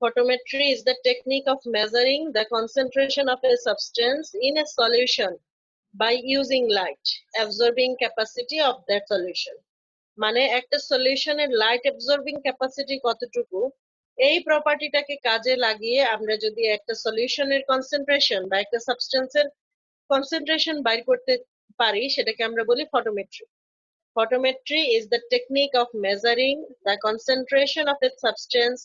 Photometry is the technique of measuring the concentration of a substance in a solution by using light absorbing capacity of that solution. মানে একটা সলিউশনের light absorbing capacity কতটুকু, এই প্রপার্টিটাকে কাজে লাগিয়ে আমরা যদি একটা সলিউশনের কনসেন্ট্রেশন বা একটা সাবস্টেন্সের কনসেন্ট্রেশন বাইর করতে পারি, সেটাকে আমরা বলি photometry. Photometry is the technique of measuring the concentration of a substance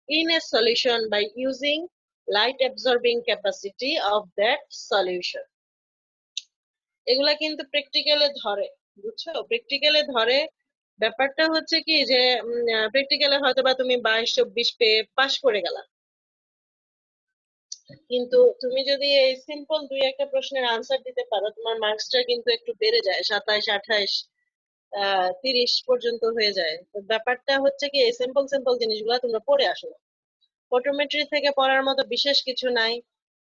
in a solution by using light absorbing capacity of that solution. এগুলা কিন্তু প্র্যাকটিক্যালে ধরে, বুঝছো? প্র্যাকটিক্যালে ধরে। ব্যাপারটা হচ্ছে কি যে প্র্যাকটিক্যালে হয়তো বা তুমি 22-24 পেয়ে পাশ করে গেলা, কিন্তু তুমি যদি এই সিম্পল দুই একটা প্রশ্নের আনসার দিতে পারো, তোমার মার্কসটা কিন্তু একটু বেড়ে যায়, 27, 28, 30 পর্যন্ত হয়ে যায়। তো ব্যাপারটা হচ্ছে কি, এই সিম্পল সিম্পল জিনিসগুলো তোমরা পড়ে আসো। ফটোমেট্রি থেকে পড়ার মতো বিশেষ কিছু নাই।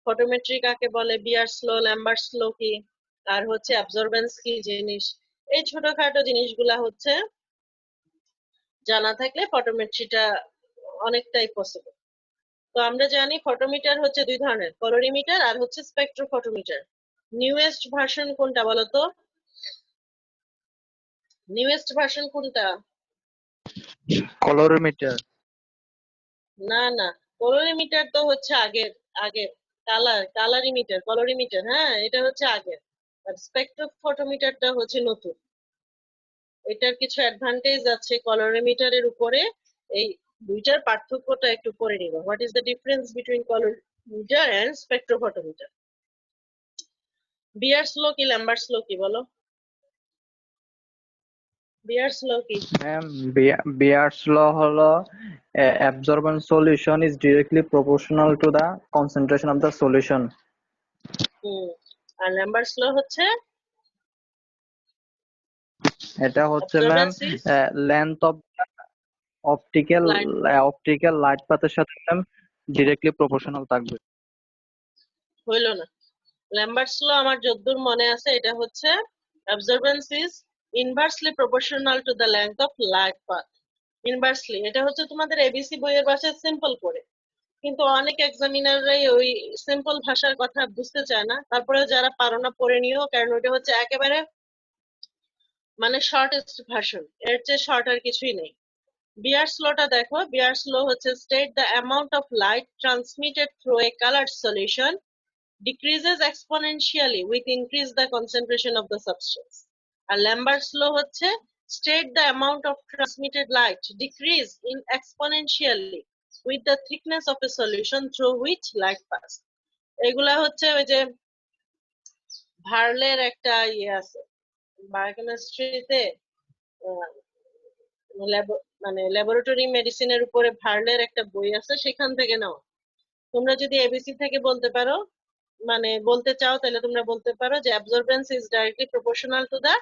ফটোমেট্রি কাকে বলে, বিয়ার্স ল, ল্যাম্বার্টস ল কি, আর হচ্ছে অ্যাবজর্বেন্স কি জিনিস, এই ছোটখাটো জিনিসগুলা হচ্ছে জানা থাকলে ফটোমেট্রিটা অনেকটাই পসিবল। তো আমরা জানি ফটোমিটার হচ্ছে দুই ধরনের, কলোরিমিটার আর হচ্ছে স্পেকট্রোফটোমিটার। নিউয়েস্ট ভার্সন কোনটা বলো তো? নিউয়েস্ট ভার্সন কোনটা? কলোরিমিটার। না না, কলোরিমিটার তো হচ্ছে আগের আগের কালারিমিটার, কলোরিমিটার, হ্যাঁ এটা হচ্ছে আগের। আর স্পেকট্রোফটোমিটারটা হচ্ছে নতুন। এটার কিছু অ্যাডভান্টেজ আছে কলোরিমিটারের উপরে। এই দুইটার পার্থক্যটা একটু পড়ে নিব। What is the difference between colorimeter and spectrophotometer? Beer's law কি ল্যাম্বার্টস ল কি বলো? বিয়ার্স ল কি? ম্যাম, বিয়ার্স ল হলো absorbance solution is directly proportional to the concentration of the solution. R Lambert's law হচ্ছে এটা হচ্ছে ma'am absorbance is length of optical light. Optical light পাথের সাথে ম্যাম ডিরেক্টলি প্রপোর্শনাল থাকবে। হইল না। ল্যাম্বার্টস ল আমার যদ্দূর মনে আছে এটা হচ্ছে absorbance is inversely proportional to the length of light path. Inversely, এটা হচ্ছে তোমাদের এবিসি বইয়ের ভাষায় সিম্পল করে, কিন্তু অনেক এক্সামিনাররাই ওই সিম্পল ভাষার কথা বুঝতে চায় না। তারপরে যারা পারো না পড়ে নিও, কারণ ওইটা হচ্ছে একেবারে মানে শর্টেস্ট ভার্সন, এর চেয়ে শর্ট আর কিছুই নেই। বিয়ার্স লটা দেখো, বিয়ার্স ল হচ্ছে state the amount of light transmitted through a coloured solution decreases exponentially with increase the concentration of the substance. R Lambert's law হচ্ছে state the amount of transmitted light decrease in exponentially with the thickness of a solution through which light pass. এগুলা হচ্ছে ওই যে ভার্লের একটা ইয়ে আছে বায়োকেমিস্ট্রিতে, মানে laboratory মেডিসিনের উপরে ভার্লের একটা বই আছে, সেখান থেকে নাও। তোমরা যদি এবিসি থেকে বলতে পারো, মানে বলতে চাও, তাহলে তোমরা বলতে পারো যে absorbance is directly proportional to the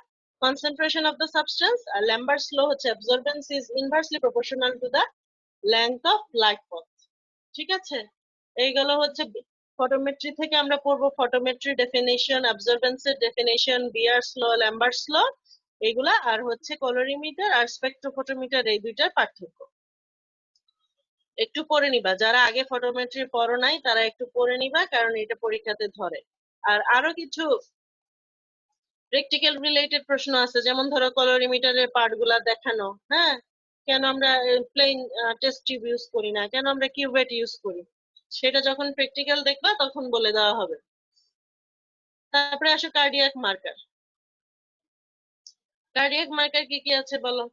concentration of the substance, আর ল্যাম্বার্টস ল হচ্ছে absorbance is inversely proportional to the length of light path. ঠিক আছে, এইগুলো হচ্ছে ফটোমেট্রি থেকে আমরা পড়বো ফটোমেট্রি ডেফিনেশন, অ্যাবজর্বেন্সের definition, Beer's law, Lambert's law, এইগুলা, আর হচ্ছে কলোরিমিটার আর স্পেকট্রোফটোমিটার, এই দুইটার পার্থক্য একটু পড়ে নিবা। যারা আগে ফটোমেট্রি পড়ো নাই তারা একটু পড়ে নিবা, কারণ এটা পরীক্ষাতে ধরে। আর আরো কিছু প্র্যাকটিক্যাল রিলেটেড প্রশ্ন আছে, যেমন ধরো কলোরিমিটারের পার্ট গুলা দেখানো, হ্যাঁ, কেন আমরা প্লেন টেস্ট টিউব ইউজ করি না, কেন আমরা কিউবেট ইউজ করি, সেটা যখন প্র্যাকটিক্যাল দেখবা তখন বলে দেওয়া হবে। তারপরে আসো কার্ডিয়াক মার্কার। কার্ডিয়াক মার্কার কি কি আছে বলো?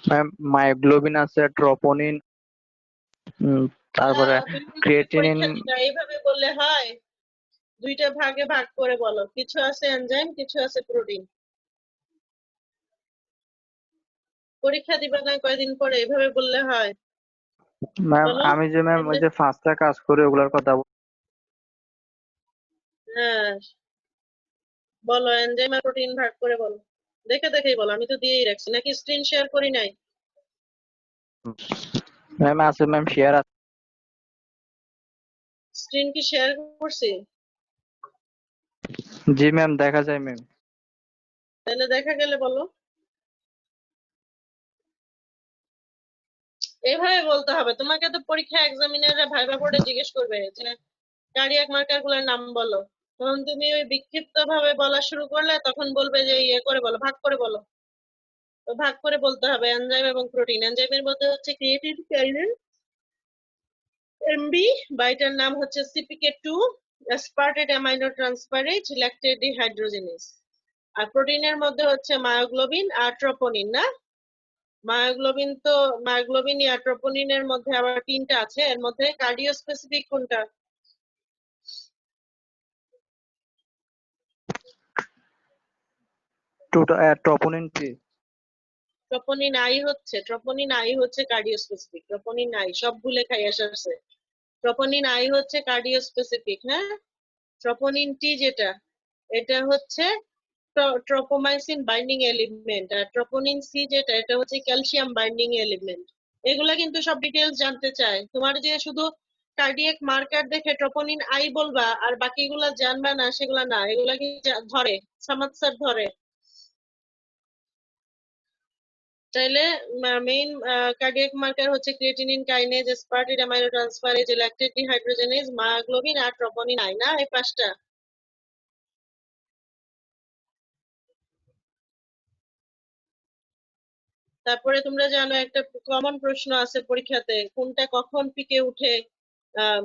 ম্যাম, মায়োগ্লোবিন আছে, ট্রোপোনিন, তারপরে ক্রিয়েটিনিন। পরীক্ষা দিবা এইভাবে বললে হয়? দুইটা ভাগে ভাগ করে বলো, কিছু আছে এনজাইম, কিছু আছে প্রোটিন। পরীক্ষা দিবা না কয়দিন পরে, এভাবে বললে হয়? ম্যাম, বলো। আমি যে ম্যাম ওই যে ফার্স্টটা কাজ করি ওগুলোর কথা হ্যাঁ, বলো, এনজাইম আর প্রোটিন ভাগ করে বলো। দেখে দেখেই বলো, আমি তো দিয়েই রাখছি, নাকি স্ক্রিন শেয়ার করি নাই? ম্যাম আছে, ম্যাম শেয়ার আছে। স্ক্রিন কি শেয়ার করছি? জি ম্যাম, দেখা যায় ম্যাম। তাহলে দেখা গেলে বলো। এইভাবে বলতে হবে। তোমাকে তো পরীক্ষা এক্সামিনাররা ভাইবা বোর্ডে জিজ্ঞেস করবে যে কার্ডিয়াক মার্কার গুলোর নাম বলো, তখন তুমি ওই বিক্ষিপ্ত ভাবে বলা শুরু করলে তখন বলবে যে ইয়ে করে বলো, ভাগ করে বলো। তো ভাগ করে বলতে হবে এনজাইম এবং প্রোটিন। এনজাইমের মধ্যে হচ্ছে ক্রিয়েটিন কাইনেজ এমবি, বা এটার নাম হচ্ছে CPK two, aspartate amino transferase lactate dehydrogenase. আর প্রোটিনের মধ্যে হচ্ছে মায়োগ্লোবিন আর ট্রোপোনিন না? মায়োগ্লোবিন আর ট্রোপোনিনের মধ্যে আবার তিনটা আছে, এর মধ্যে কার্ডিও স্পেসিফিক কোনটা? Troponin T. ট্রোপোনিন আই হচ্ছে কার্ডিও স্পেসিফিক। ট্রোপোনিন আই সব ভুলে খাই আসছে। ট্রোপোনিন আই হচ্ছে কার্ডিও স্পেসিফিক, হ্যাঁ। ট্রোপোনিন টি যেটা, এটা হচ্ছে ট্রোপোমাইসিন বাইন্ডিং এলিমেন্ট। আর ট্রোপোনিন সি যেটা, এটা হচ্ছে ক্যালসিয়াম বাইন্ডিং এলিমেন্ট। এগুলা কিন্তু সব ডিটেলস জানতে চায়। তোমার যে শুধু কার্ডিয়াক মার্কার দেখে ট্রোপোনিন আই বলবা আর বাকিগুলা জানবা না সেগুলা না, এগুলা কি ধরে, সামাদ স্যার ধরে। তাইলে মেইন কার্ডিয়াক মার্কার হচ্ছে creatinine kinase, aspartate amino transferase, lactate dehydrogenase, myoglobin আর ট্রোপোনিন আই না? এই পাঁচটা। তারপরে তোমরা জানো একটা কমন প্রশ্ন আছে পরীক্ষাতে, কোনটা কখন পিকে উঠে,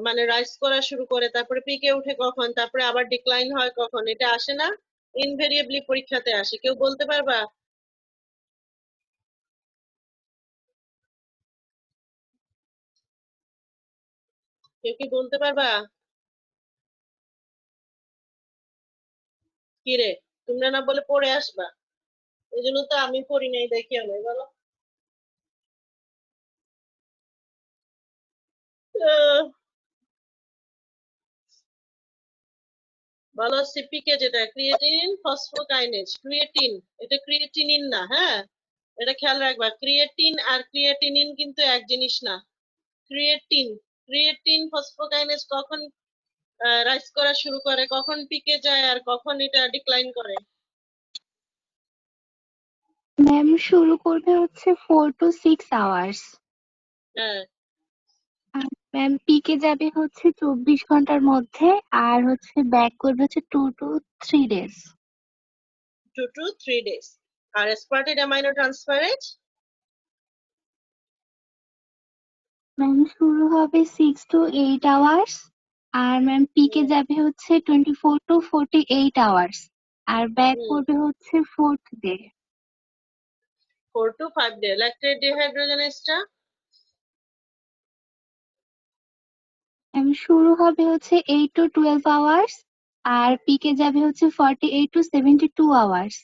মানে রাইজ করা শুরু করে, তারপরে পিকে উঠে কখন, তারপরে আবার ডিক্লাইন হয় কখন, এটা আসে না? ইনভেরিয়েবলি পরীক্ষাতে আসে। কেউ বলতে পারবা? কেউ কি বলতে পারবা? কি রে, তোমরা না বলে পড়ে আসবা? এই জন্য তো আমি পড়ি নাই, দেখি আমি বলো। আহ, বলো সিপিকে যেটা, ক্রিয়েটিন ফসফোকাইনেজ। ক্রিয়েটিন, এটা ক্রিয়েটিনিন না, হ্যাঁ। এটা খেয়াল রাখবা, ক্রিয়েটিন আর ক্রিয়েটিনিন কিন্তু এক জিনিস না। ক্রিয়েটিন, ক্রিয়েটিন ফসফোকাইনেজ কখন রাইজ করা শুরু করে, কখন পিকে যায়, আর কখন এটা ডিক্লাইন করে? ম্যাম শুরু করবে হচ্ছে 4 to 6 hours। হ্যাঁ, আর ম্যাম পিকে যাবে হচ্ছে 24 ঘন্টার মধ্যে। আর হচ্ছে ব্যাক করবে হচ্ছে 2 to 3 days। 2 to 3 days। আর অ্যাসপার্টেট অ্যামাইনো ট্রান্সফারেজ? ম্যাম শুরু হবে 6 to 8 hours। আর ম্যাম পিকে যাবে হচ্ছে 24 to 48 hours। আর ব্যাক হুম, করবে হচ্ছে 4th day. 4 to 5 days। Lactate ডিহাইড্রোজেনেজটা? শুরু হবে হচ্ছে 8 to 12 hours। আর পিকে যাবে হচ্ছে 48 to 72 hours।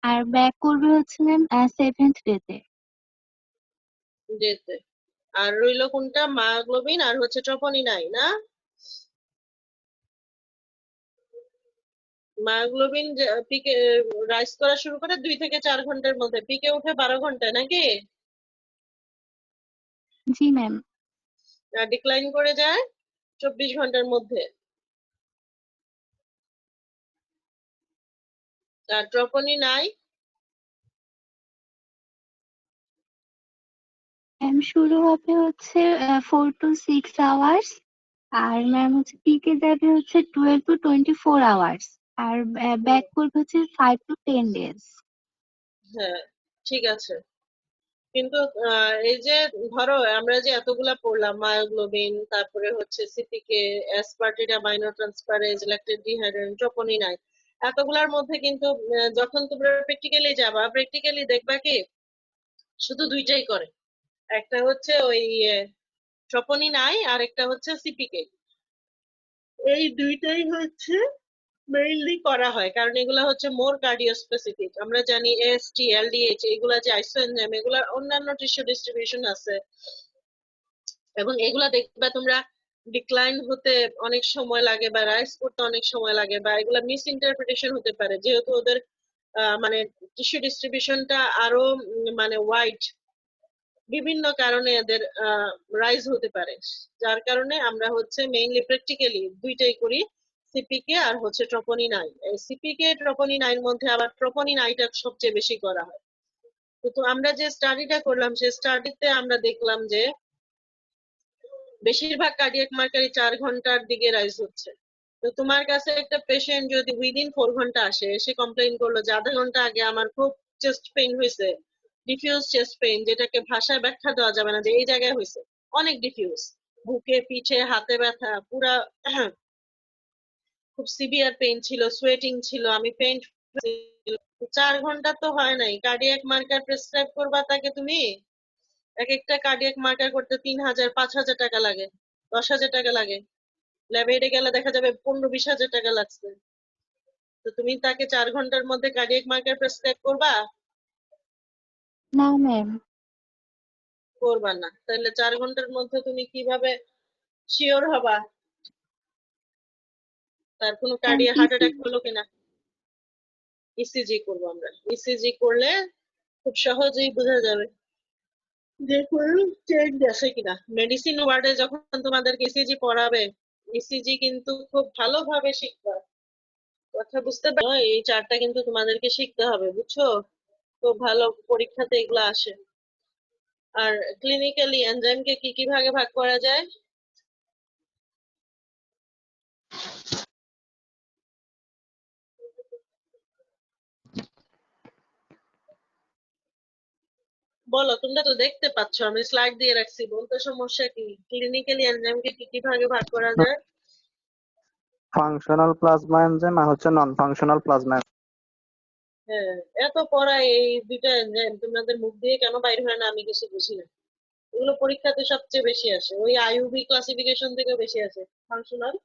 আর ব্যাক করবে হচ্ছে ম্যাম 7th ডে-তে। যেতে। আর রইলো কোনটা, মায়োগ্লোবিন আর হচ্ছে ট্রোপোনিন আই না? মায়োগ্লোবিন পিকে রাইজ করা শুরু করে 2 থেকে 4 ঘন্টার মধ্যে, পিকে উঠে 12 ঘন্টায় নাকি? জি ম্যাম। ডিক্লাইন করে যায় 24 ঘন্টার মধ্যে। আর ট্রোপোনিন আই? ম্যাম শুরু হবে হচ্ছে 4 to 6 hours। আর ম্যাম হচ্ছে পিকে যাবে হচ্ছে 12 to 24 hours। আর ব্যাক করবে হচ্ছে 5 to 10 days। হ্যাঁ, ঠিক আছে। কিন্তু এই যে ধরো আমরা যে এতগুলা পড়লাম, মায়োগ্লোবিন, তারপরে হচ্ছে CPK, aspartate amino transferase, lactate dehydrogenase, troponin I, এতগুলার মধ্যে কিন্তু যখন তোমরা প্র্যাকটিক্যালি যাবা, প্র্যাকটিক্যালি দেখবা কি শুধু দুইটাই করে। একটা হচ্ছে ওই ট্রোপোনিন আই, আর একটা হচ্ছে সিপিকে। এই দুইটাই হচ্ছে মেইনলি করা হয়, কারণ এগুলা হচ্ছে মোর কার্ডিও স্পেসিফিক। আমরা জানি এএসটি, এলডিএইচ, এগুলা যে আইসোএনজাইম, এগুলার অন্যান্য টিস্যু ডিস্ট্রিবিউশন আছে, এবং এগুলা দেখবা তোমরা ডিক্লাইন হতে অনেক সময় লাগে বা রাইজ করতে অনেক সময় লাগে, বা এগুলা মিস ইন্টারপ্রিটেশন হতে পারে, যেহেতু ওদের মানে টিস্যু ডিস্ট্রিবিউশনটা আরো মানে ওয়াইড, বিভিন্ন কারণে এদের রাইজ হতে পারে। যার কারণে আমরা হচ্ছে মেইনলি প্র্যাকটিক্যালি দুইটাই করি, সিপিকে আর হচ্ছে ট্রোপোনিন আই। সিপিকে ট্রোপোনিন আইর মধ্যে আবার ট্রোপোনিন আইটা সবচেয়ে বেশি করা হয়। তো আমরা যে স্টাডিটা করলাম সেই স্টাডিতে আমরা দেখলাম যে বেশিরভাগ কার্ডিয়াক মার্কারই 4 ঘন্টার দিকে রাইজ হচ্ছে। তো তোমার কাছে একটা পেশেন্ট যদি উইদিন 4 ঘন্টা আসে, এসে কমপ্লেইন করলো যে আধা ঘন্টা আগে আমার খুব চেস্ট পেইন হয়েছে, ডিফিউজ চেস্ট পেইন, যেটাকে ভাষায় ব্যাখ্যা দেওয়া যাবে না যে এই জায়গায় হয়েছে, অনেক ডিফিউজ, বুকে পিঠে হাতে ব্যথা, পুরা খুব সিভিয়ার পেইন ছিল, সোয়েটিং ছিল, আমি পেইন্ট 4 ঘন্টা তো হয় নাই, কার্ডিয়াক মার্কার প্রেসক্রাইব করবা তাকে তুমি? এক একটা কার্ডিয়াক মার্কার করতে 3,000 5,000 টাকা লাগে, 10,000 টাকা লাগে, ল্যাবে গেলে দেখা যাবে 15-20 হাজার টাকা লাগছে। তো তুমি তাকে 4 ঘন্টার মধ্যে কার্ডিয়াক মার্কার প্রেসক্রাইব করবা? না ম্যাম। করবা না। তাহলে 4 ঘন্টার মধ্যে তুমি কিভাবে শিওর হবা তার কোনো ma'am cardiac heart attack ECG. হলো কিনা? ইসিজি করবো আমরা। ইসিজি করলে খুব সহজেই বোঝা যাবে যে কোনো চেঞ্জ আছে কিনা। মেডিসিন ওয়ার্ডে যখন তোমাদেরকে ইসিজি পড়াবে, ইসিজি কিন্তু খুব ভালোভাবে শিখবা। কথা বুঝতে পারো? এই চারটা কিন্তু তোমাদেরকে শিখতে হবে, বুঝছো? খুব ভালো পরীক্ষাতে এগুলা আসে। আর ক্লিনিক্যালি এনজাইমকে কি কি ভাগে ভাগ করা যায়? বলো, তোমরা তো দেখতে পাচ্ছ আমি স্লাইড দিয়ে রাখছি, বলতে সমস্যা কি? ক্লিনিক্যালি এনজাইমকে কি কি ভাগে ভাগ করা যায়? ফাংশনাল প্লাজমা এনজাইম আর হচ্ছে নন ফাংশনাল প্লাজমা। হ্যাঁ, এত পড়া এই দুইটা এনজাইম তোমাদের মুখ দিয়ে কেন বাইর হয় না আমি কিছু বুঝি না। এগুলো পরীক্ষাতে সবচেয়ে বেশি আসে, ওই আইইউবি ক্লাসিফিকেশন থেকে বেশি আসে, ফাংশনাল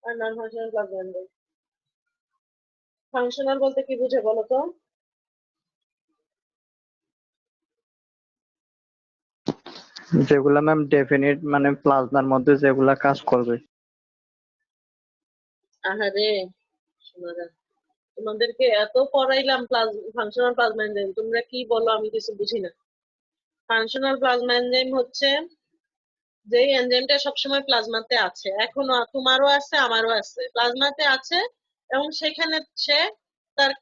আর non functional plasma enzyme. Functional বলতে কি বুঝে বলো তো? যেগুলা ম্যাম ডেফিনিট মানে প্লাজমার মধ্যে যেগুলা কাজ করবে। আহারে শোনারা, তোমাদেরকে এত পড়াইলাম ফাংশনাল প্লাজমা এনজাইম, তোমরা কি বলো আমি কিছু বুঝি না। ফাংশনাল প্লাজমা এনজাইম হচ্ছে যে এনজাইমটা সবসময় প্লাজমাতে আছে, এখনো তোমারও আছে আমারও আছে, প্লাজমাতে আছে, এবং সেখানে সে তার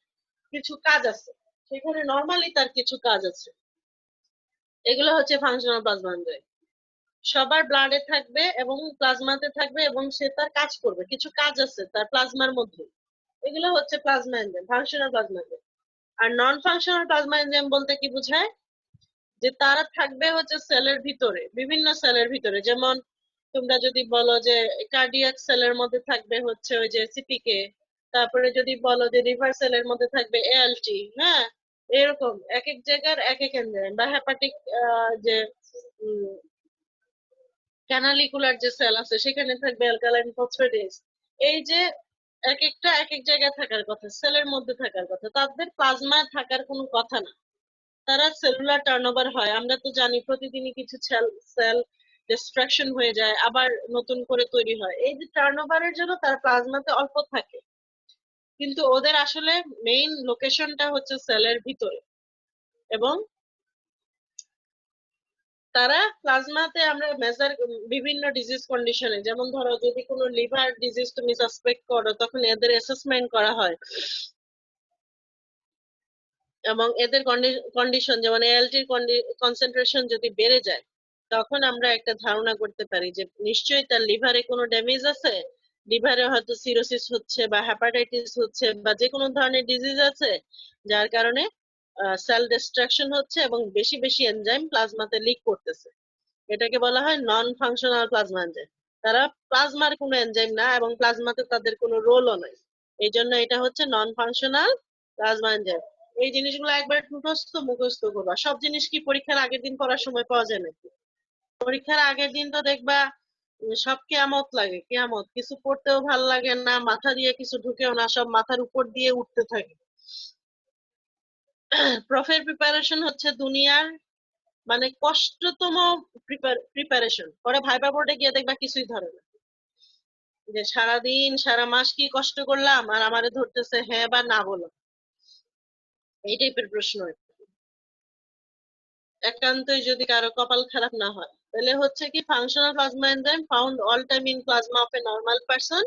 কিছু কাজ আছে, সেখানে নর্মালি তার কিছু কাজ আছে। এগুলো হচ্ছে ফাংশনাল প্লাজমা এনজাইম। সবার ব্লাডে থাকবে এবং প্লাজমাতে থাকবে এবং সে তার কাজ করবে, কিছু কাজ আছে তার প্লাজমার মধ্যে। এগুলো হচ্ছে plasma enzyme, functional plasma enzyme. আর নন ফাংশনাল প্লাজমা এনজাইম বলতে কি বোঝায়? যে তারা থাকবে হচ্ছে সেলের ভিতরে, বিভিন্ন সেলের ভিতরে, যেমন তোমরা যদি বলো যে কার্ডিয়াক সেলের মধ্যে থাকবে হচ্ছে ওই যে সিপিকে, তারপরে যদি বলো যে লিভার সেলের মধ্যে থাকবে এএলটি, হ্যাঁ, এরকম এক এক জায়গার এক এক এনজাইম, বা হেপাটিক যে ক্যানালিকুলার যে সেল আছে সেখানে থাকবে অ্যালকালাইন ফসফেটেস। এই যে এক একটা এক এক জায়গায় থাকার কথা, সেলের মধ্যে থাকার কথা, তাদের প্লাজমা থাকার কোনো কথা না। তারা সেলুলার টার্নওভার হয়, আমরা তো জানি প্রতিদিনই কিছু সেল ডিস্ট্রাকশন হয়ে যায়, আবার নতুন করে তৈরি হয়, এই যে টার্নওভারের জন্য তার প্লাজমাতে অল্প থাকে, কিন্তু ওদের আসলে মেইন লোকেশনটা হচ্ছে সেলের ভিতরে। এবং তারা প্লাজমাতে আমরা মেজার বিভিন্ন ডিজিজ কন্ডিশনে, যেমন ধরো যদি কোনো লিভার ডিজিজ তুমি সাসপেক্ট করো তখন এদের অ্যাসেসমেন্ট করা হয়, এবং এদের কন্ডিশন যেমন এএলটির কনসেন্ট্রেশন যদি বেড়ে যায় তখন আমরা একটা ধারণা করতে পারি যে নিশ্চয়ই তার লিভারে কোনো ড্যামেজ আছে, লিভারে হয়তো সিরোসিস হচ্ছে বা হেপাটাইটিস হচ্ছে বা যে কোনো ধরনের ডিজিজ আছে, যার কারণে সেল ডিস্ট্রাকশন হচ্ছে এবং বেশি বেশি এনজাইম প্লাজমাতে লিক করতেছে। এটাকে বলা হয় নন ফাংশনাল প্লাজমা এনজাইম। তারা প্লাজমার কোনো এনজাইম না এবং প্লাজমাতে তাদের কোনো রোলও নাই, এই জন্য এটা হচ্ছে নন ফাংশনাল প্লাজমা এনজাইম। এই জিনিসগুলো একবার মুখস্থ করবা। সব জিনিস কি পরীক্ষার আগের দিন পড়ার সময় পাওয়া যায় নাকি? পরীক্ষার আগের দিন তো দেখবা সব কেয়ামত লাগে, কেয়ামত, কিছু পড়তেও ভাল লাগে না, মাথা দিয়ে কিছু ঢুকেও না, সব মাথার উপর দিয়ে উঠতে থাকে। প্রফের প্রিপারেশন হচ্ছে দুনিয়ার মানে কষ্টতম প্রিপারেশন। পরে ভাইবা বোর্ডে গিয়ে দেখবা কিছুই ধরে না, যে সারাদিন সারা মাস কি কষ্ট করলাম আর আমারে ধরতেছে হ্যাঁ বা না বলো, এই টাইপের প্রশ্ন। একান্তই যদি কারো কপাল খারাপ না হয়, তাহলে হচ্ছে কি functional plasma enzyme found all time in plasma of a normal person,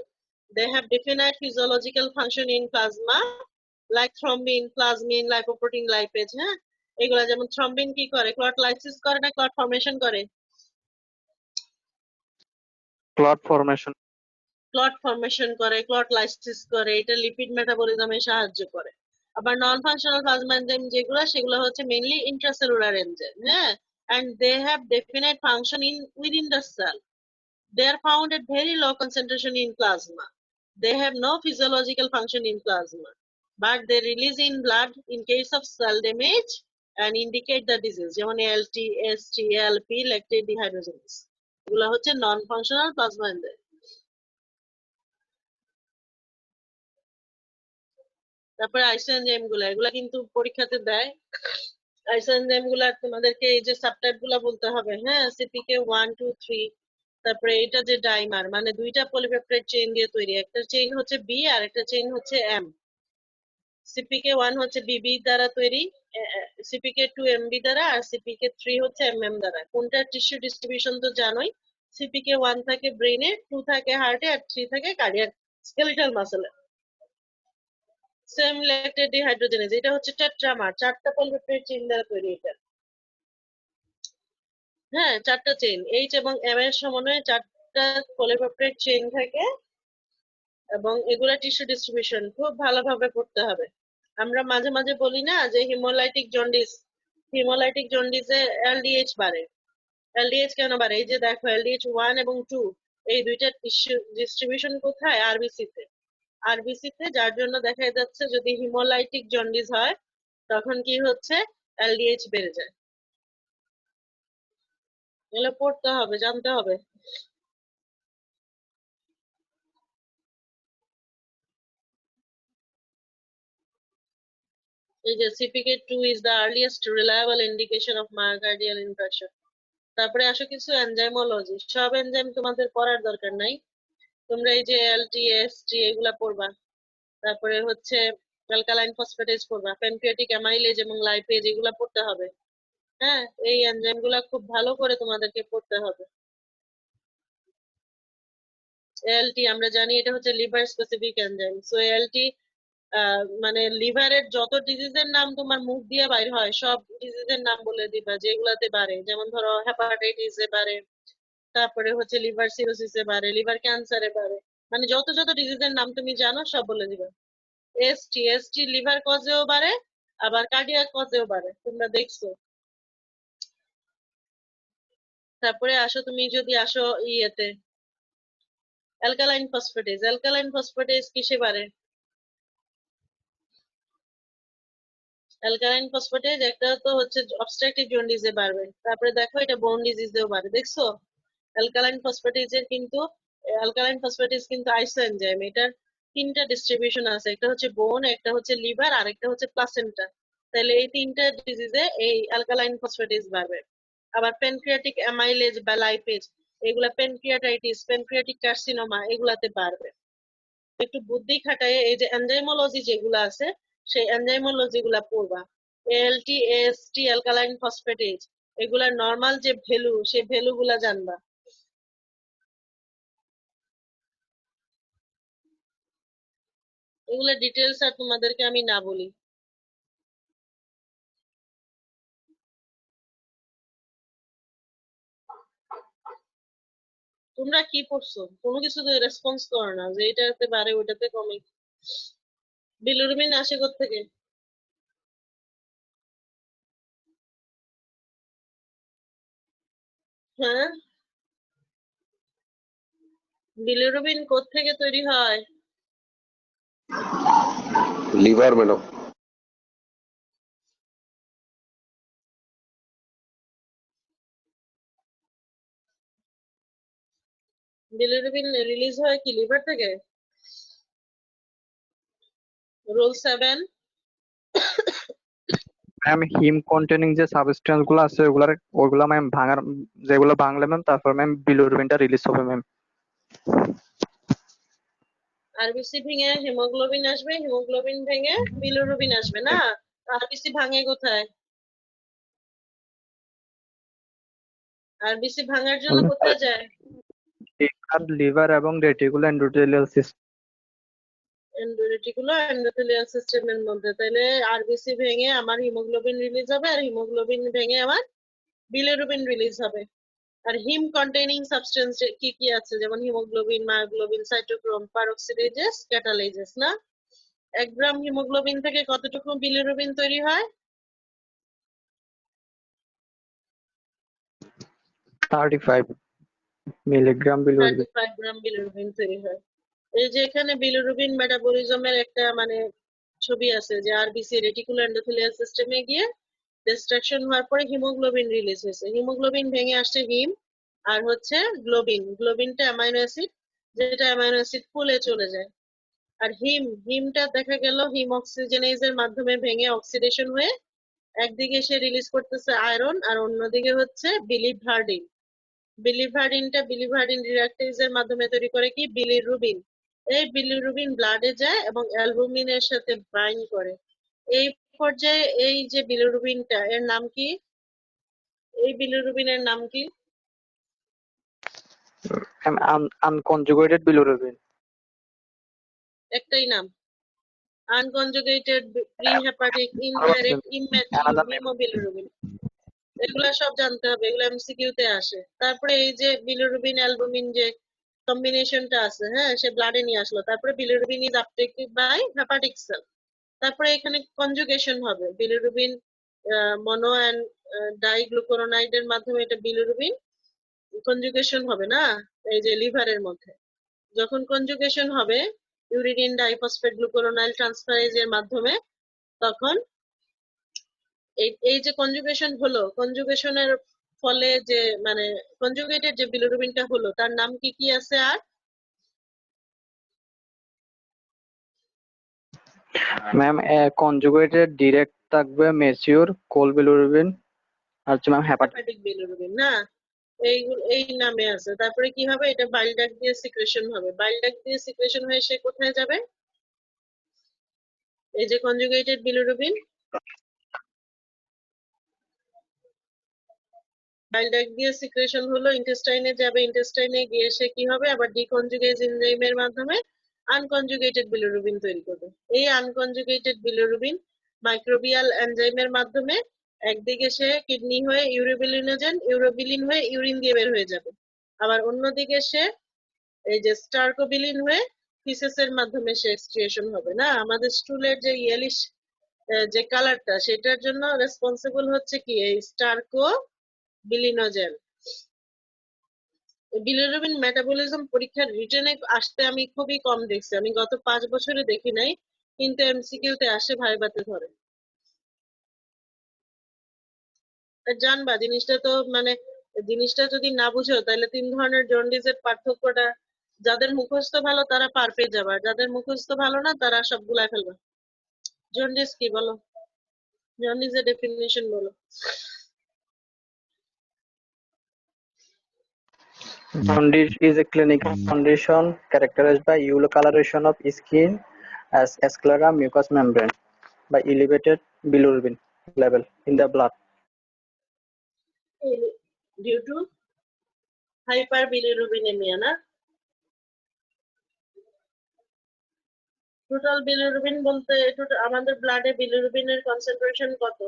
they have definite physiological function in plasma like thrombin, plasmin, lipoprotein, lipase, হ্যাঁ। এগুলা যেমন থ্রম্বিন কি করে, ক্লট লাইসিস করে না ক্লট ফর্মেশন করে? ক্লট ফরমেশন ক্লট ফরমেশন করে, clot lysis করে, এটা লিপিড মেটাবলিজমে সাহায্য করে। আবার নন ফাংশনাল প্লাজমা এনজাইম যেগুলো, সেগুলো হচ্ছে মেইনলি ইন্ট্রাসেলুলার এনজাইম, হ্যাঁ, and they have definite function within the cell. They are found at very low concentration in plasma. They have no physiological function in plasma, but they release in blood in case of cell damage and indicate the disease, যেমন ALT, ST, ALP, lactate dehydrogenase, এগুলো হচ্ছে নন functional plasma enzyme. তারপরে আইসো enzyme গুলা, এগুলা কিন্তু পরীক্ষাতে দেয়। আইসো এনজাইম গুলা তোমাদেরকে এই যে সাবটাইপ গুলা বলতে হবে, হ্যাঁ, সিপিকে 1 2 3। তারপরে এটা যে ডাইমার, মানে দুইটা পলিপেপটাইড চেইন দিয়ে তৈরি, একটা চেইন হচ্ছে বি আর একটা চেইন হচ্ছে এম। সিপিকে 1 হচ্ছে বিবি দ্বারা তৈরি, সিপিকে 2 এমবি দ্বারা, আর সিপিকে 3 হচ্ছে এমএম দ্বারা। কোনটা টিস্যু ডিস্ট্রিবিউশন তো জানোই, সিপিকে 1 থাকে ব্রেইনে, 2 থাকে হার্টে, আর 3 থাকে কার্ডিয়াক স্কেলিটাল মাসেলে। সেম ল্যাকটেট ডিহাইড্রোজেনেজ, এটা হচ্ছে টেট্রামার, 4টা পলিপেপটাইড চেইন দ্বারা তৈরি এটা, হ্যাঁ, 4টা চেইন, এইচ এবং এম এর সমন্বয়ে 4টা পলিপেপটাইড চেইন থাকে, এবং এগুলা টিস্যু ডিস্ট্রিবিউশন খুব ভালোভাবে পড়তে হবে। আমরা মাঝে মাঝে বলি না যে হিমোলাইটিক জন্ডিস, হিমোলাইটিক জন্ডিসে এলডিএইচ বাড়ে। এলডিএইচ কেন বাড়ে? এই যে দেখো, এলডিএইচ 1 এবং 2 এই দুইটা টিস্যু ডিস্ট্রিবিউশন কোথায়? আরবিসি তে। আরবিসি তে, যার জন্য দেখা যাচ্ছে যদি হিমোলাইটিক জন্ডিস হয় তখন কি হচ্ছে, এলডিএইচ বেড়ে যায়। এগুলো পড়তে হবে, জানতে হবে। এই যে সিপিকে 2 is the earliest reliable indication of myocardial infarction. তারপরে আসো কিছু এনজাইমোলজি, সব এনজাইম তোমাদের পড়ার দরকার নাই, তোমরা এই যে এলটি, এসটি এগুলা পড়বা। তারপরে হচ্ছে অ্যালকালাইন ফসফেটেজ পড়বা, প্যানক্রিয়াটিক অ্যামাইলেজ এবং লাইপেজ এগুলা পড়তে হবে, হ্যাঁ, এই এনজাইম গুলা খুব ভালো করে তোমাদেরকে পড়তে হবে। এলটি আমরা জানি এটা হচ্ছে liver specific enzyme, so LT মানে লিভারের যত ডিজিজের নাম তোমার মুখ দিয়ে বাইর হয় সব ডিজিজের নাম বলে দিবা যেগুলাতে বাড়ে, যেমন ধরো হেপাটাইটিসে বাড়ে, তারপরে হচ্ছে লিভার সিরোসিসে বাড়ে, লিভার ক্যান্সারে বাড়ে, মানে যত যত ডিজিজের নাম তুমি জানো সব বলে দিবা। এসটি, এসটি লিভার কজেও বাড়ে, আবার কার্ডিয়াক কজেও বাড়ে, তোমরা দেখছো। তারপরে আসো, তুমি যদি আসো ইয়েতে অ্যালকালাইন ফসফেটেজ, অ্যালকালাইন ফসফেটেজ কিসে বাড়ে? অ্যালকালাইন ফসফেটেজ একটা তো হচ্ছে অবস্ট্রাকটিভ জন্ডিসে বাড়বে, তারপরে দেখো এটা বোন ডিজিজেও বাড়ে, দেখছো। অ্যালকালাইন ফসফেটেজের কিন্তু, অ্যালকালাইন ফসফেটেজ কিন্তু আইসো এনজাইম, এটার 3টা ডিস্ট্রিবিউশন আছে, একটা হচ্ছে বোন, একটা হচ্ছে লিভার, আর একটা হচ্ছে প্লাসেন্টা। তাহলে এই 3টা ডিজিজে এই অ্যালকালাইন ফসফেটেজ বাড়বে। আবার প্যানক্রিয়াটিক অ্যামাইলেজ বা লাইপেজ, এগুলা প্যানক্রিয়াটাইটিস, প্যানক্রিয়াটিক কার্সিনোমা এগুলাতে বাড়বে। একটু বুদ্ধি খাটায় এই যে এনজাইমোলজি যেগুলো আছে সেই এনজাইমোলজি গুলা পড়বা। এএলটি, এএসটি, অ্যালকালাইন ফসফেটেজ এগুলার নরমাল যে ভ্যালু, সেই ভ্যালু গুলা জানবা। এগুলা ডিটেলস আর তোমাদেরকে আমি না বলি। তোমরা কি পড়ছো? কোনো কিছুতে রেসপন্স করো না যে এটাতে বাড়ে ওটাতে কমে। বিলিরুবিন আসে কোত্থেকে? হ্যাঁ, বিলিরুবিন কোত্থেকে তৈরি হয়? Liver madam. বিলিরুবিন রিলিজ হয় কি লিভার থেকে? রুল 7। ম্যাম হিম কন্টেনিং যে সাবস্টেন্স গুলো আছে ওগুলা ম্যাম ভাঙার, যেগুলো ভাঙলে ম্যাম তারপর ম্যাম বিলিরুবিনটা রিলিজ হবে ম্যাম। আরবিসি ভেঙে হিমোগ্লোবিন আসবে, হিমোগ্লোবিন ভেঙে বিলিরুবিন আসবে না? আরবিসি ভাঙে কোথায়? আরবিসি ভাঙার জন্য কোথায় যায়? লিভার এবং reticular endothelial system. Reticular endothelial সিস্টেমের মধ্যে। তাহলে আরবিসি ভেঙে আমার হিমোগ্লোবিন রিলিজ হবে, আর হিমোগ্লোবিন ভেঙে আমার বিলিরুবিন রিলিজ হবে। আর হিম কন্টেইনিং সাবস্টেন্স কি কি আছে, যেমন হিমোগ্লোবিন, মায়োগ্লোবিন, সাইটোক্রোম, পারঅক্সিডেজেস, ক্যাটালাইজেস না? 1 গ্রাম হিমোগ্লোবিন থেকে কতটুকু বিলিরুবিন তৈরি হয়? 35 মিলিগ্রাম বিলিরুবিন। 35 গ্রাম বিলিরুবিন তৈরি হয়। এই যে এখানে বিলিরুবিন মেটাবলিজমের একটা মানে ছবি আছে যে আরবিসি রেটিকুলার এন্ডোথেলিয়াল সিস্টেমে গিয়ে ডিস্ট্রাকশন হওয়ার পরে হিমোগ্লোবিন রিলিজ হয়েছে, হিমোগ্লোবিন ভেঙে আসছে হিম আর হচ্ছে গ্লোবিন, গ্লোবিনটা অ্যামাইনো অ্যাসিড, যেটা অ্যামাইনো অ্যাসিড ফুলে চলে যায়। আর হিমটা দেখা গেল হিম অক্সিজেনেজের মাধ্যমে ভেঙে অক্সিডেশন হয়ে একদিকে সে রিলিজ করতেছে আয়রন আর অন্যদিকে হচ্ছে বিলিভার্ডিন। বিলিভার্ডিন রিডাকটেজের মাধ্যমে তৈরি করে কি বিলিরুবিন। এই বিলিরুবিন ব্লাডে যায় এবং অ্যালবুমিনের সাথে বাইন্ড করে। এই পর্যায়ে এই যে বিলিরুবিনটা এর নাম কি? এই বিলিরুবিনের নাম কি? Unconjugated bilirubin. একটাই নাম, আনকনজুগেটেড প্রিহেপাটিক ইনডাইরেক্ট ইম্যাচিউর হিমোবিলিরুবিন। এগুলা সব জানতে হবে, এগুলো এমসিকিউ তে আসে। তারপরে এই যে বিলিরুবিন অ্যালবুমিন যে কম্বিনেশনটা আছে, হ্যাঁ, সে ব্লাডে নিয়ে আসলো, তারপরে bilirubin is uptaked by hepatic cell. তারপরে এখানে কনজুগেশন হবে বিলিরুবিন মনো অ্যান্ড ডাইগ্লুকুরোনাইড এর মাধ্যমে এটা বিলিরুবিন কনজুগেশন হবে না এই যে লিভারের মধ্যে। যখন কনজুগেশন হবে ইউরিডিন ডাইফসফেট গ্লুকুরোনাইল ট্রান্সফারেজ এর মাধ্যমে, তখন এই যে কনজুগেশন হলো, কনজুগেশনের ফলে যে মানে কনজুগেটেড যে বিলিরুবিনটা হলো তার নাম কি কি আছে? আর ম্যাম কনজুগেটেড ডিরেক্ট থাকবে ম্যাচিউর কোল বিলিরুবিন আর হচ্ছে ম্যাম হেপাটিক বিলিরুবিন না, এইগুলো এই নামে আছে। তারপরে কি হবে, এটা বাইল ডাক্ট দিয়ে সিক্রেশন হবে, বাইল ডাক্ট দিয়ে সিক্রেশন হয়ে সে কোথায় যাবে? এই যে কনজুগেটেড বিলিরুবিন বাইল ডাক্ট দিয়ে সিক্রেশন হলো, ইন্টেস্টাইনে যাবে, ইন্টেস্টাইনে গিয়ে সে কি হবে, আবার ডিকনজুগেজ এনজাইমের মাধ্যমে আনকনজুগেটেড বিলিরুবিন তৈরি করবে। এই আনকনজুগেটেড বিলিরুবিন মাইক্রোবিয়াল এনজাইমের মাধ্যমে একদিকে সে কিডনি হয়ে ইউরোবিলিন হয়ে ইউরিন দিয়ে বের হয়ে যাবে, আবার অন্যদিকে সে এই যে স্টার্কোবিলিন হয়ে ফিসেসের মাধ্যমে সে এক্সক্রিয়েশন হবে না? আমাদের স্টুলের যে ইয়েলিশ যে কালারটা, সেটার জন্য রেসপন্সিবল হচ্ছে কি এই স্টার্কোবিলিনোজেন। বিলিরুবিন মেটাবলিজম পরীক্ষার রিটেনে আসতে আমি খুবই কম দেখছি, আমি গত 5 বছরে দেখি নাই, কিন্তু এমসিকিউ তে আসে, ভাইবাতে ধরে। জানবা জিনিসটা তো মানে জিনিসটা যদি না বুঝো তাহলে 3 ধরনের জন্ডিসের পার্থক্যটা, যাদের মুখস্থ ভালো তারা পার পেয়ে যাবে, আর যাদের মুখস্থ ভালো না তারা সব গুলায় ফেলবে। জন্ডিস কি বলো? জন্ডিসের ডেফিনিশন বলো। Jaundice is a clinical condition characterized by yellow coloration of skin as sclera mucous membrane by elevated bilirubin level in the blood. Due to hyperbilirubinemia না? টোটাল বিলিরুবিন বলতে আমাদের ব্লাডে বিলিরুবিনের কনসেন্ট্রেশন কত?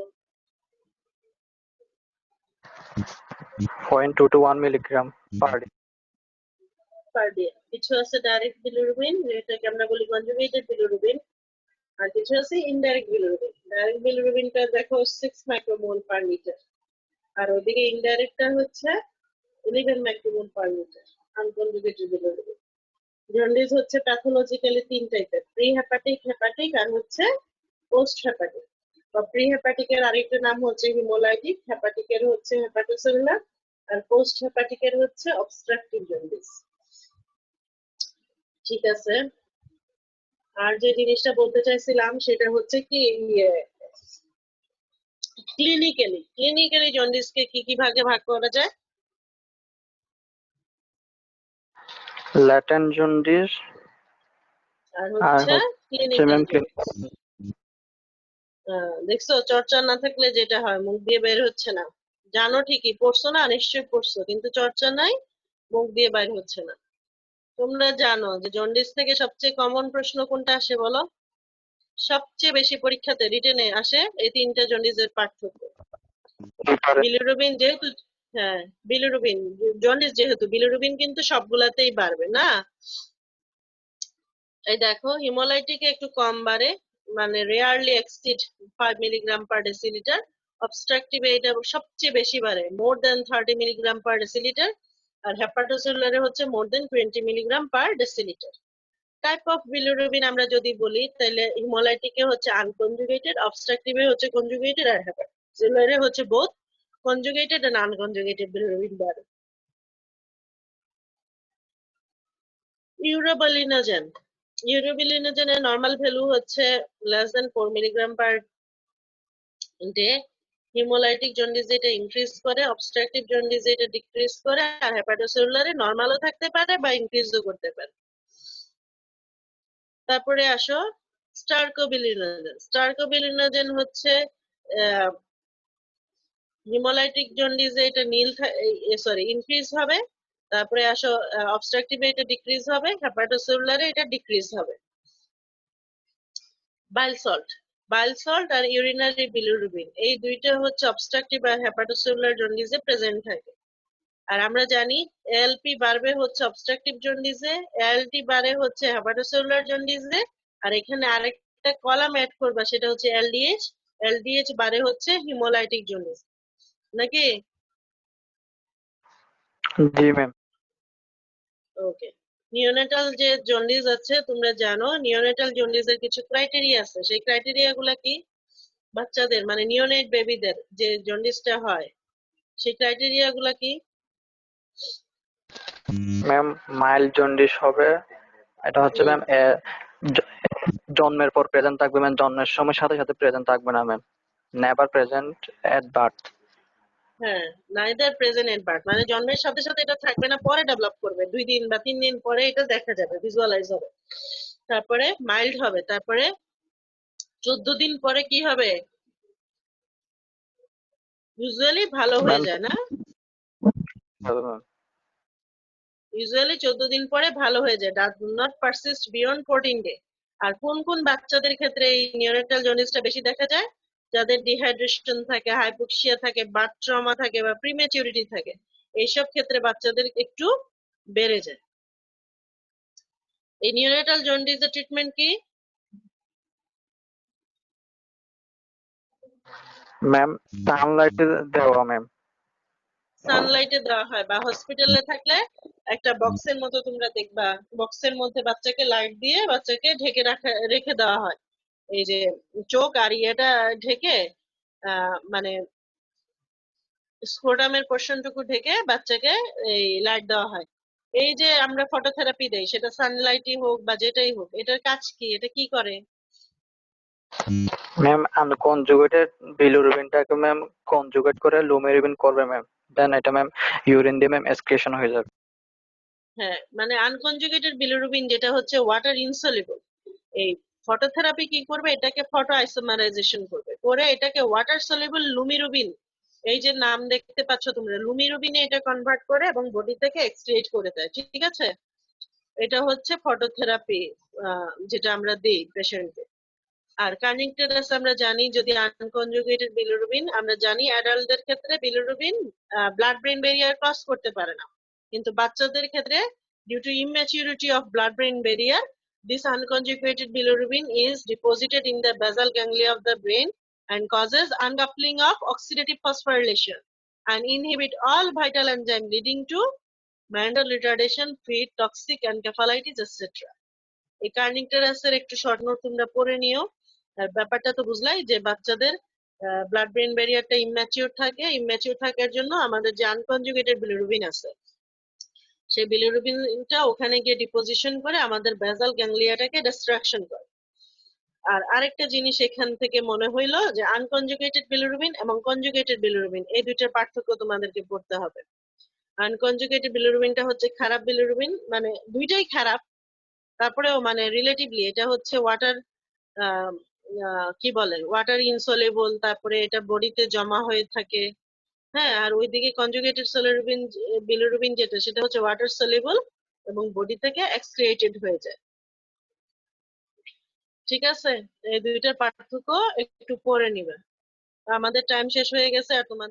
0.2 to 1 milligram per day. Per day. কিছু আছে direct bilirubin, যেটাকে আমরা বলি conjugated bilirubin, আর কিছু আছে ইনডাইরেক্ট বিলিরুবিন। ডাইরেক্ট বিলিরুবিনটা দেখো 6 মাইক্রোমোল পার লিটার, আর ওদিকে ইনডাইরেক্টটা হচ্ছে 11 micromole per litre unconjugated bilirubin. Jaundice হচ্ছে প্যাথোলজিক্যালি 3 টাইপের, প্রি হেপাটিক, হেপাটিক আর হচ্ছে পোস্ট হেপাটিক। বা প্রি হেপাটিকের আরেকটা নাম হচ্ছে হিমোলাইটিক, হেপাটিকের হচ্ছে হেপাটোসেলুলার, আর পোস্ট হেপাটিকের হচ্ছে অবস্ট্রাকটিভ জন্ডিস। ঠিক আছে, আর যে জিনিসটা বলতে চাইছিলাম সেটা হচ্ছে কি ক্লিনিক্যালি জন্ডিসকে কি কি ভাগে ভাগ করা যায়? Latent jaundice আর আর হচ্ছে হচ্ছে ক্লিনিক্যাল ম্যাম জন্ডিস। দেখছো চর্চা না থাকলে যেটা হয় মুখ দিয়ে বের হচ্ছে না। জানো ঠিকই, পড়ছো না? নিশ্চয়ই পড়ছো, কিন্তু চর্চা নাই, মুখ দিয়ে বের হচ্ছে না। তোমরা জানো যে জন্ডিস থেকে সবচেয়ে কমন প্রশ্ন কোনটা আসে বলো? সবচেয়ে বেশি পরীক্ষাতে রিটেনে আসে এই 3টা জন্ডিসের পার্থক্য। বিলিরুবিন যেহেতু হ্যাঁ, বিলিরুবিন, জন্ডিস যেহেতু বিলিরুবিন কিন্তু সবগুলাতেই বাড়বে না। এই দেখো হিমোলাইটিকে একটু কম বাড়ে, মানে rarely exceed 5 milligram per decilitre. অবস্ট্রাকটিভে এটা সবচেয়ে বেশি বাড়ে, মোর দেন 30 মিলিগ্রাম পার ডেসিলিটার। আর হেপাটোসেলুলারে হচ্ছে মোর দেন 20 milligram per decilitre. Type of bilirubin আমরা যদি বলি তাহলে হিমোলাইটিকে হচ্ছে আনকনজুগেটেড, অবস্ট্রাকটিভে হচ্ছে কনজুগেটেড, আর হেপাটোসেলুলারে হচ্ছে both conjugated and unconjugated bilirubin বাড়ে। ইউরোবিলিনোজেন, ইউরোবিলিনোজেনের নর্মাল ভ্যালু হচ্ছে less than 4 milligram per day. Haemolytic jaundice এটা ইনক্রিজ করে, অবস্ট্রাকটিভ জন্ডিস এটা ডিক্রিজ করে, আর হেপাটোসেলুলারে নর্মালও থাকতে পারে বা ইনক্রিজও করতে পারে। তারপরে আসো স্টারকোবিলিনোজেন। স্টারকোবিলিনোজেন হচ্ছে হিমোলাইটিক জন্ডিসে এটা নীল সরি ইনক্রিজ হবে। তারপরে আসো অবস্ট্রাকটিভে এটা ডিক্রিজ হবে, হেপাটোসেলুলারে এটা ডিক্রিজ হবে। বাইল সল্ট, বাইল সল্ট আর ইউরিনারি বিলিরুবিন এই দুইটা হচ্ছে অবস্ট্রাকটিভ আর হেপাটোসেলুলার জন্ডিসে প্রেজেন্ট থাকে। আর আমরা জানি এএলপি বাড়বে হচ্ছে অবস্ট্রাকটিভ জন্ডিসে, এএলটি বাড়ে হচ্ছে হেপাটোসেলুলার জন্ডিসে। আর এখানে আরেকটা কলাম অ্যাড করবা, সেটা হচ্ছে এলডিএইচ, এলডিএইচ বাড়ে হচ্ছে হিমোলাইটিক জন্ডিস, নাকি? জি ম্যাম। ওকে, নিওনেটাল যে জন্ডিস আছে তোমরা জানো নিওনেটাল জন্ডিসের কিছু ক্রাইটেরিয়া আছে, সেই ক্রাইটেরিয়া গুলা কি? বাচ্চাদের মানে নিওনেট বেবিদের যে জন্ডিসটা হয় সেই ক্রাইটেরিয়া গুলা কি? ম্যাম মাইল্ড জন্ডিস হবে, এটা হচ্ছে ম্যাম জন্মের পর প্রেজেন্ট থাকবে ম্যাম, জন্মের সময় সাথে সাথে প্রেজেন্ট থাকবে না ম্যাম, নেভার প্রেজেন্ট এট বার্থ। হ্যাঁ, নাইদার প্রেজেন্ট এট বার্থ, মানে জন্মের সাথে সাথে এটা থাকবে না, পরে ডেভেলপ করবে, 2 দিন বা 3 দিন পরে এটা দেখা যাবে, ভিজুয়ালাইজ হবে। তারপরে মাইল্ড হবে, তারপরে 14 দিন পরে কি হবে? ইউজুয়ালি ভালো হয়ে ম্যাম যায় না? ইউজুয়ালি 14 দিন পরে ভালো হয়ে যায়, does not persist beyond 14 day. আর কোন কোন বাচ্চাদের ক্ষেত্রে এই নিওনেটাল জন্ডিসটা বেশি দেখা যায়? যাদের ডিহাইড্রেশন থাকে, হাইপোক্সিয়া থাকে, বার্থ ট্রমা থাকে বা প্রিম্যাচুরিটি থাকে, এইসব ক্ষেত্রে বাচ্চাদের একটু বেড়ে যায়। এই নিওনেটাল জন্ডিসের ট্রিটমেন্ট কি? ম্যাম সানলাইটে দেওয়া ম্যাম। সানলাইটে দেওয়া হয়, বা হসপিটালে থাকলে একটা বক্সের মতো তোমরা দেখবা, বক্সের মধ্যে বাচ্চাকে লাইট দিয়ে বাচ্চাকে ঢেকে রেখে দেওয়া হয়, এই যে চোখ আর ইয়েটা ঢেকে, মানে স্ক্রোটামের পোর্শনটুকু ঢেকে বাচ্চাকে এই লাইট দেওয়া হয়। এই যে আমরা ফটোথেরাপি দেই, সেটা সানলাইটই হোক বা যেটাই হোক, এটার কাজ কি? এটা কি করে? ম্যাম আনকনজুগেটেড বিলিরুবিনটাকে ম্যাম কনজুগেট করে লুমিরুবিন করবে ম্যাম, দেন এটা ম্যাম ইউরিন দিয়ে ম্যাম এক্সক্রিশন হয়ে যাবে। হ্যাঁ, মানে আনকনজুগেটেড বিলিরুবিন যেটা হচ্ছে ওয়াটার ইনসলিবল, এই ফটোথেরাপি কি করবে? এটাকে ফটো আইসোমারাইজেশন করবে, করে এটাকে ওয়াটার সলিবল লুমিরুবিন, এই যে নাম দেখতে পাচ্ছ তোমরা, লুমিরুবিনে এটা কনভার্ট করে এবং বডি থেকে এক্সক্রিয়েট করে দেয়, ঠিক আছে? এটা হচ্ছে ফটোথেরাপি যেটা আমরা দিই পেশেন্টকে। আর কার্নিকটেরাস আমরা জানি, যদি আনকনজুগেটেড বিলিরুবিন, আমরা জানি অ্যাডাল্টদের ক্ষেত্রে bilirubin blood brain barrier cross করতে পারে না, কিন্তু বাচ্চাদের ক্ষেত্রে due to immaturity of blood brain barrier, this unconjugated bilirubin is deposited in the basal ganglia of the brain and causes uncoupling of oxidative phosphorylation and inhibit all vital enzyme leading to mental retardation, feed, toxic encephalitis, etc. এই কার্নিকটেরাসের একটু short note তোমরা পড়ে নিও। আর ব্যাপারটা তো বুঝলাই যে বাচ্চাদের blood brain ব্যারিয়ারটা immature থাকে, ইম্যাচিউর থাকার জন্য আমাদের যে আনকনজুগেটেড বিলিরুবিন আছে, সেই বিলিরুবিনটা ওখানে গিয়ে ডিপোজিশন করে আমাদের বেসাল গ্যাংলিয়াটাকে ডিস্ট্রাকশন করে। আর আরেকটা জিনিস এখান থেকে মনে হইলো যে আনকনজুগেটেড বিলিরুবিন এবং কনজুগেটেড বিলিরুবিন এই দুইটার পার্থক্য তোমাদেরকে পড়তে হবে। আনকনজুগেটেড বিলিরুবিনটা হচ্ছে খারাপ বিলিরুবিন, মানে দুইটাই খারাপ, তারপরেও মানে রিলেটিভলি এটা হচ্ছে ওয়াটার, কি বলে, ওয়াটার ইনসলেবল, তারপরে এটা বডিতে জমা হয়ে থাকে। হ্যাঁ, আর ওইদিকে কনজুগেটেড বিলিরুবিন যেটা, সেটা হচ্ছে ওয়াটার সলিবল এবং বডি থেকে এক্সক্রিয়েটেড হয়ে যায়। ঠিক আছে, এই দুইটার পার্থক্য একটু পরে নিবে। আমাদের টাইম শেষ হয়ে গেছে, আর তোমাদের